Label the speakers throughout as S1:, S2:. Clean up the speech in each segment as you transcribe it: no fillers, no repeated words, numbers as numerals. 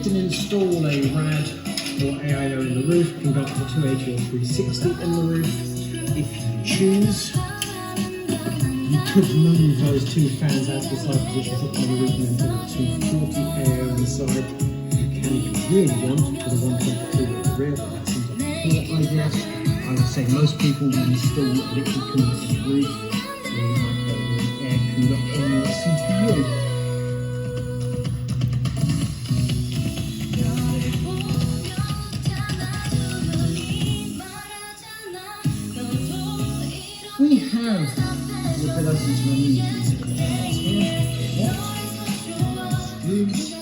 S1: can install a RAD or AIO in the roof, can go up to 280 or 360 in the roof. If you choose, you could move those two fans out to the side position, put them on the roof and then put a 240 AIO on the side. You can, if you really want, put a 122 at the rear, but that seems like a poor idea. I would say most people will install liquid cooler in the roof, so you might go with the air cooler on your CPU. We have the ability to remove these parts here. Screws.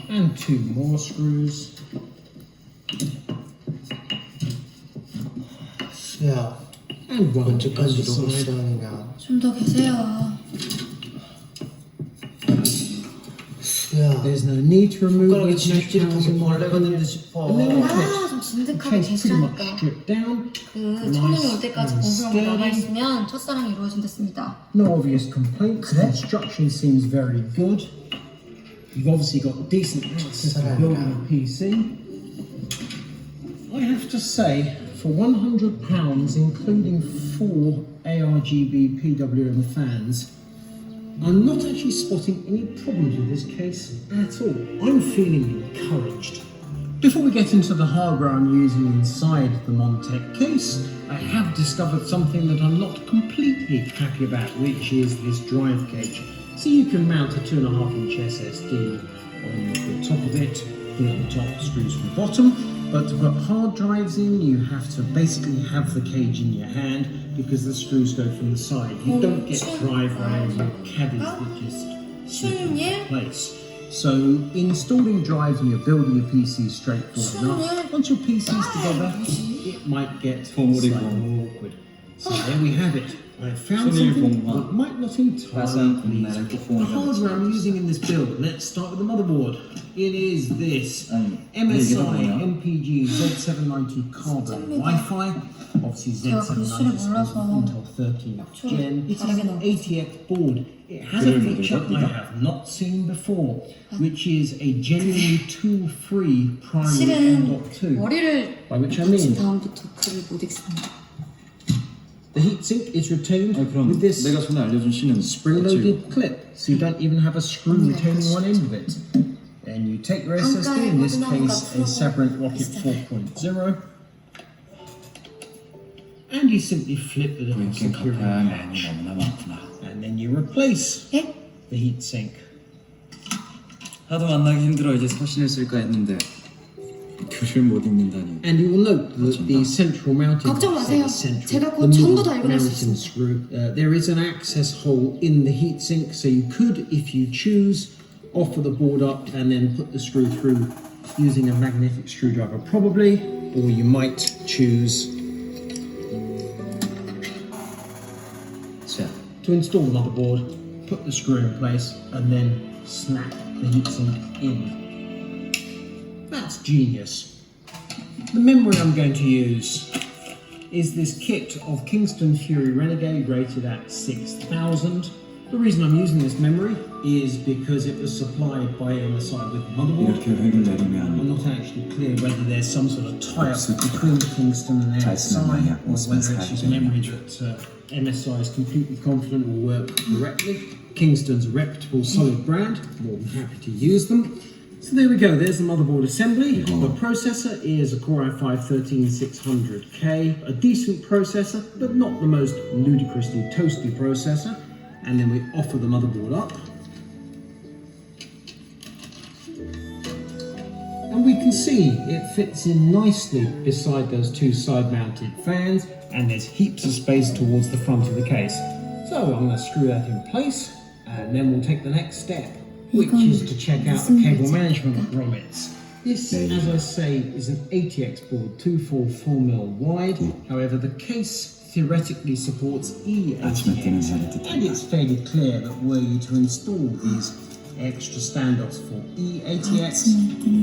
S1: And two more screws.
S2: 수야,
S1: And one
S2: 언제까지
S1: other
S2: 이러고
S1: side.
S2: 있으라느냐.
S3: 좀 더 계세요.
S2: 수야,
S1: There's no need to remove
S2: 손가락이
S1: those mesh panels
S2: 지릿지릿하게
S1: in my
S2: 벌레가
S1: opinion.
S2: 됐는데 싶어.
S1: And then
S3: 아, 좀 진득하게
S1: case pretty much
S3: 제시하니까.
S1: stripped down.
S3: 그 천명이 올 때까지 공수하고 나가 있으면 첫사랑이 이루어진댔습니다.
S1: No obvious complaints. The construction seems very good. You've obviously got decent access to building a PC. I have to say, for £100, including 4 ARGB PWM fans, I'm not actually spotting any problems with this case at all. I'm feeling encouraged. Before we get into the hardware I'm using inside the Montec case, I have discovered something that I'm not completely happy about, which is this drive cage. So you can mount a 2.5-inch SSD on the top of it, put it on the top, screws from the bottom. But to put hard drives in, you have to basically have the cage in your hand because the screws go from the side. You don't get drive rails or caddies that just slip into place. So installing drives when you're building your PC is straightforward enough. Once your PC's together, it might get slightly more awkward. So there we have it. I found something that might not entirely please me. The hardware I'm using in this build. Let's start with the motherboard. It is this MSI MPG Z790 Carbon Wi-Fi. Obviously Z790 is Intel 13th Gen. It's an ATX board. It has a feature I have not seen before, which is a genuinely tool-free primary M.2.
S3: 머리를
S1: By which I mean
S3: 다음부터 글을 못 읽습니다.
S1: the heatsink is retained
S4: 그럼
S1: with this
S4: 내가 전에 알려준 C는
S1: spring-loaded clip, so you don't even have a screw retaining one end of it. Then you take your SSD, in this case a Sabrent Rocket 4.0, and you simply flip the little security latch, and then you replace
S3: 예?
S1: the heatsink.
S4: 하도 만나기 힘들어 이제 서신을 쓸까 했는데 글을 못 읽는다니.
S1: And you will note that the central mounting
S3: 걱정 마세요. 제가 곧
S1: the
S3: 전부
S1: middle
S3: 다 읽어낼 수
S1: mounting
S3: 있습니다.
S1: screw. There is an access hole in the heatsink, so you could, if you choose, offer the board up and then put the screw through using a magnetic screwdriver, probably, or you might choose to install the motherboard, put the screw in place, and then snap the heatsink in. That's genius. The memory I'm going to use is this kit of Kingston Fury Renegade rated at 6000. The reason I'm using this memory is because it was supplied by MSI with the motherboard.
S4: 이렇게 획을 내리면
S1: I'm not actually clear whether there's some sort of tie-up between Kingston and MSI, or whether it's just memory that MSI is completely confident will work correctly. Kingston's a reputable, solid brand. More than happy to use them. So there we go, there's the motherboard assembly. The processor is a Core i5-13600K, a decent processor, but not the most ludicrously toasty processor. And then we offer the motherboard up. And we can see it fits in nicely beside those two side-mounted fans, and there's heaps of space towards the front of the case. So I'm going to screw that in place, and then we'll take the next step, which is to check out the cable management grommets. This, as I say, is an ATX board, 244mm wide. However, the case theoretically supports eATX, and it's fairly clear that were you to install these extra standoffs for eATX,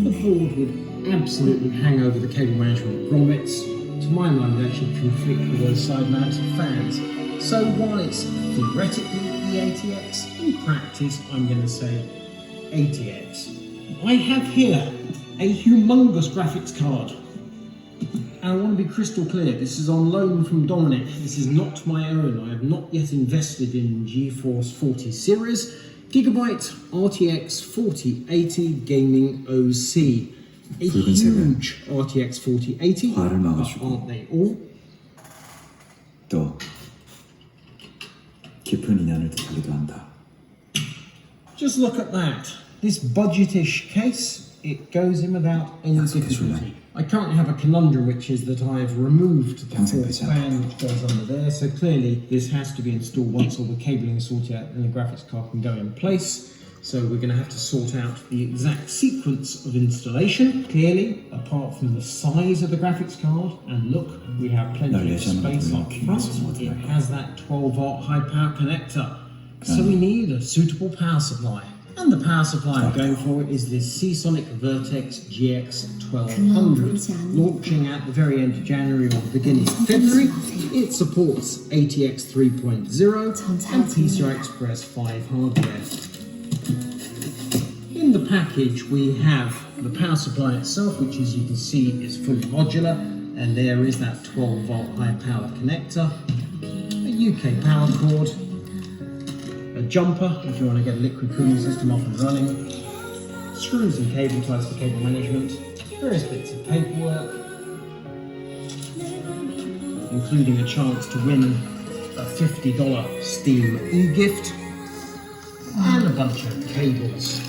S1: the board would absolutely hang over the cable management grommets to to my mind would actually conflict with those side-mounted fans. So while it's theoretically E80X, in practice I'm going to say 80X. I have here a humongous graphics card. And I want to be crystal clear, this is on loan from Dominic. This is not my own. I have not yet invested in GeForce 40 series. Gigabyte RTX 4080 Gaming OC. A huge RTX 4080, but aren't they all?
S4: 또 깊은 인연을 뜻하기도 한다.
S1: Just look at that. This budgetish case, it goes in without any difficulty. I currently have a conundrum, which is that I've removed the fourth fan which goes under there, so clearly this has to be installed once all the cabling is sorted out and the graphics card can go in place. So we're going to have to sort out the exact sequence of installation. Clearly, apart from the size of the graphics card, and look, we have plenty of space up front. It has that 12-volt high-power connector. So we need a suitable power supply. And the power supply I'm going for is this Seasonic Vertex GX1200, launching at the very end of January or the beginning of February. It supports ATX 3.0 and PCI Express 5 hardware. In the package we have the power supply itself, which as you can see is fully modular, and there is that 12-volt high power connector, a UK power cord, a jumper if you want to get a liquid cooling system up and running, screws and cable ties for cable management, various bits of paperwork, including a chance to win a $50 Steam e-gift, and a bunch of cables.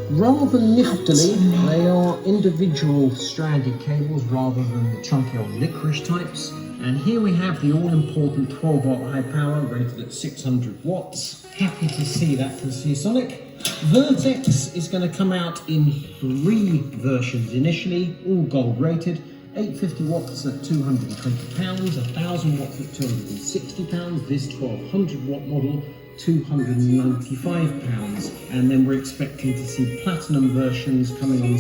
S1: Rather niftily, they are individual stranded cables rather than the chunky old licorice types. And here we have the all-important 12-volt high power rated at 600 watts. Happy to see that from Seasonic. Vertex is going to come out in 3 versions initially, all gold rated. 850 watts at £220, 1000 watts at £260, this 1200 watt model £295, and then we're expecting to see platinum versions coming on